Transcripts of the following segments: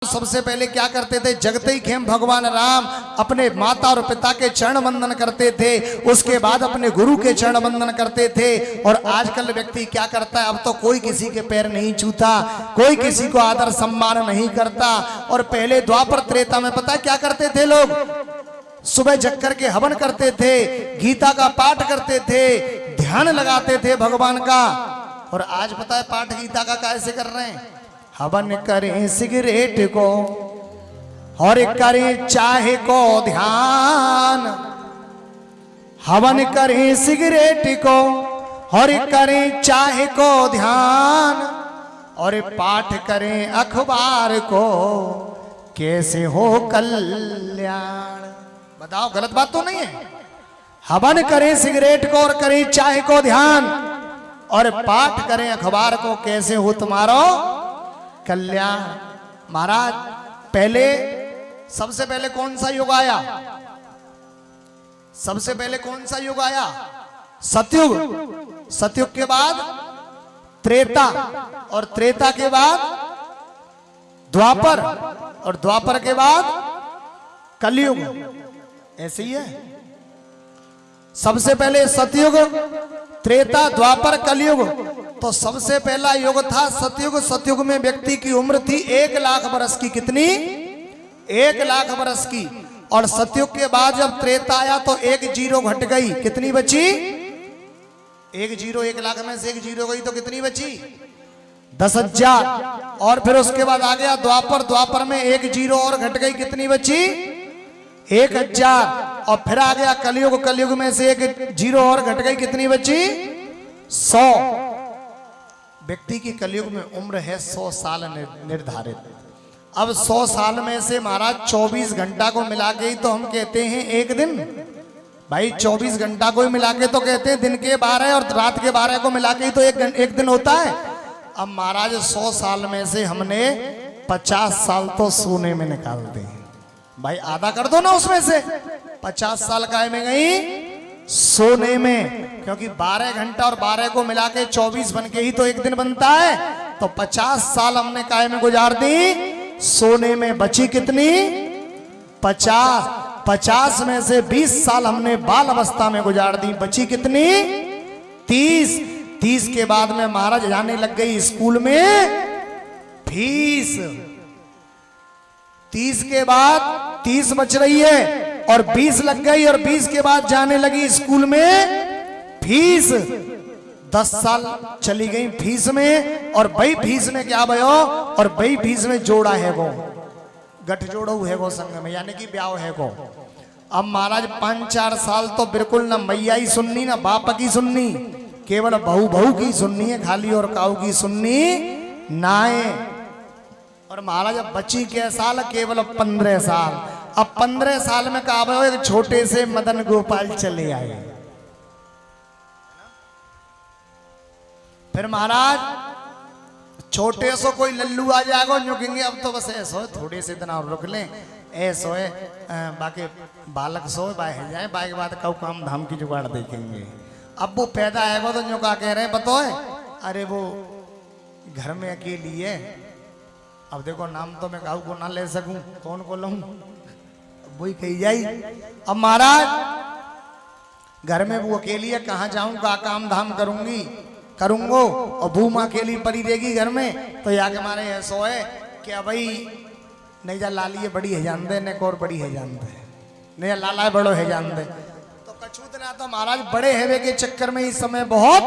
सबसे पहले क्या करते थे, जगते ही खेम भगवान राम अपने माता और पिता के चरण वंदन करते थे, उसके बाद अपने गुरु के चरण वंदन करते थे। और आजकल व्यक्ति क्या करता है, अब तो कोई किसी के पैर नहीं छूता, कोई किसी को आदर सम्मान नहीं करता। और पहले द्वापर त्रेता में पता है क्या करते थे लोग, सुबह जग करके हवन करते थे, गीता का पाठ करते थे, ध्यान लगाते थे भगवान का। और आज पता है पाठ गीता का कैसे कर रहे हैं, हवन करें सिगरेट को और करें चाहे को ध्यान, हवन करें सिगरेट को और करें चाहे को ध्यान, और पाठ करें अखबार को कैसे हो कल्याण। बताओ गलत बात तो नहीं है। हवन करें सिगरेट को और करें चाहे को ध्यान, और पाठ करें अखबार को कैसे हो तुम्हारो कल्याण। महाराज पहले सबसे पहले कौन सा युग आया, सबसे पहले कौन सा युग आया, सतयुग। सतयुग के बाद त्रेता, और त्रेता के बाद द्वापर, और द्वापर के बाद कलयुग। ऐसे ही है, सबसे पहले सतयुग, त्रेता, द्वापर, कलयुग। तो सबसे पहला युग था सतयुग। सतयुग में व्यक्ति की उम्र थी 1,00,000 बरस की। कितनी? 1,00,000 बरस की। और सतयुग के बाद जब त्रेता आया तो एक जीरो घट गई, कितनी बची? एक जीरो, 1,00,000 में से एक जीरो गई तो कितनी बची? 10,000। और फिर उसके बाद आ गया द्वापर, द्वापर में एक जीरो और घट गई, कितनी बची? 1,000। और फिर आ गया कलयुग, कलयुग में से एक जीरो और घट गई, कितनी बची? 100। व्यक्ति की कलयुग में उम्र है 100 साल निर्धारित। अब 100 साल में से महाराज 24 घंटा को मिला के ही तो हम कहते हैं एक दिन। भाई 24 घंटा को ही मिला के तो कहते हैं दिन के 12 और रात के 12 को मिला के ही तो एक दिन होता है। अब महाराज 100 साल में से हमने 50 साल तो सोने में निकाल दे। भाई आधा कर दो ना उसमें से, 50 साल काय में गई? सोने में। क्योंकि 12 घंटा और 12 को मिला के 24 बन के ही तो एक दिन बनता है। तो 50 साल हमने काय में गुजार दी? सोने में। बची कितनी? 50। 50 में से 20 साल हमने बाल अवस्था में गुजार दी, बची कितनी? 30। 30 के बाद में महाराज जाने लग गई स्कूल में फीस। 30 के बाद 30 बच रही है और 20 लग गई, और 20 के बाद जाने लगी स्कूल में फीस। 10 साल चली गई फीस में, और बई फीस में क्या भयो, और बई फीस में जोड़ा है वो, गठ जोड़ो है वो संग में, यानी कि ब्याह है वो। अब महाराज 5-4 साल तो बिल्कुल ना मैया ही सुननी ना बाप की सुननी, केवल बहू बहू की सुननी है खाली, और काऊ की सुननी नाए। और महाराज अब बची के साल, केवल 15 साल। अब 15 साल में कहा एक छोटे से मदन गोपाल चले आए। फिर महाराज छोटे सो कोई लल्लू आ जाएगा, झुकेंगे अब तो बस ऐसो थोड़े से दिन और रुक लें, ऐसो है बाकी बालक सो बाहर जाए, बाकी बात कऊ काम धाम की जुगाड़ देखेंगे। अब वो पैदा आएगा तो न्यों का कह रहे हैं बताओ, अरे वो घर में अकेली है। अब देखो नाम तो मैं काऊ को ना ले सकूं, कौन को लूं, वही कही जाई। अब महाराज घर में वो अकेली है, कहाँ जाऊं, का काम धाम करूंगो, और भूमा अकेली पड़ी रहेगी घर में। तो यहाँ के मारे ऐसो है कि भाई नहीं जा लाली बड़ी है जान दे, ने और बड़ी है जान दे, नहीं लाला बड़ो है जान दे। तो कछूत ना तो महाराज बड़े हेवे के चक्कर में इस समय बहुत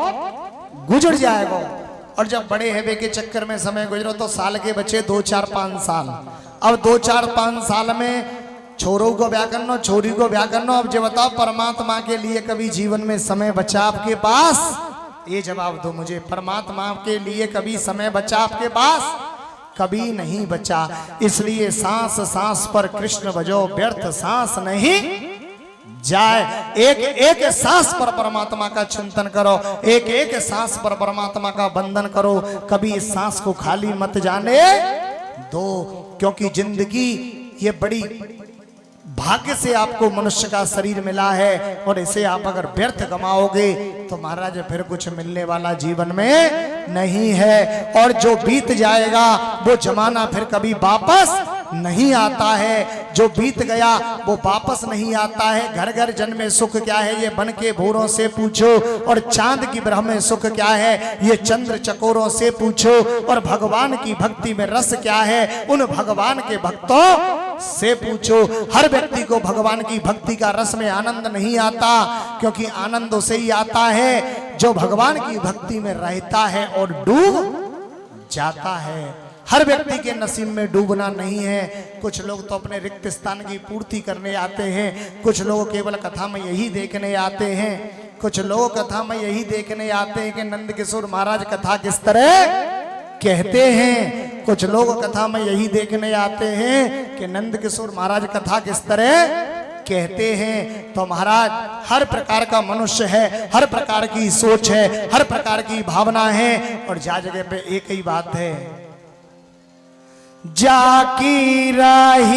गुजर जाएगा। और जब बड़े हेवे के चक्कर में समय गुजरो तो साल के बच्चे 2, 4, 5 साल। अब 2, 4, 5 साल में छोरों को ब्याह करना, छोरी को ब्याह करना। अब जो बताओ परमात्मा के लिए कभी जीवन में समय बचा आपके पास? ये जवाब दो मुझे, परमात्मा के लिए कभी समय बचा आपके पास? कभी नहीं बचा। इसलिए सांस सांस पर कृष्ण भजो, व्यर्थ सांस नहीं जाए। एक एक सांस पर परमात्मा का चिंतन करो, एक एक सांस पर परमात्मा का बंधन करो। कभी इस सांस को खाली मत जाने दो, क्योंकि जिंदगी ये बड़ी भाग्य से आपको मनुष्य का शरीर मिला है, और इसे आप अगर व्यर्थ गमाओगे तो महाराज फिर कुछ मिलने वाला जीवन में नहीं है। और जो बीत जाएगा वो जमाना फिर कभी वापस नहीं आता है। जो बीत गया वो वापस नहीं आता है। घर घर जन्मे सुख क्या है, ये बन के भोरों से पूछो। और चांद की ब्रह्म में सुख क्या है, ये चंद्र चकोरों से पूछो। और भगवान की भक्ति में रस क्या है, उन भगवान के भक्तों से पूछो। हर व्यक्ति को भगवान की भक्ति का रस में आनंद नहीं आता, क्योंकि आनंद उसे ही आता है जो भगवान की भक्ति में रहता है और डूब जाता है। हर व्यक्ति के नसीब में डूबना नहीं है। कुछ लोग तो अपने रिक्त स्थान की पूर्ति करने आते हैं, कुछ लोग केवल कथा में यही देखने आते हैं, कुछ लोग कथा में यही देखने आते हैं कि नंद किशोर महाराज कथा किस तरह कहते हैं। कुछ लोग कथा में यही देखने आते हैं कि नंद किशोर महाराज कथा किस तरह कहते हैं। तो महाराज हर प्रकार का मनुष्य है, हर प्रकार की सोच है, हर प्रकार की भावना है। और जा जगह पे एक ही बात है, जाकी राही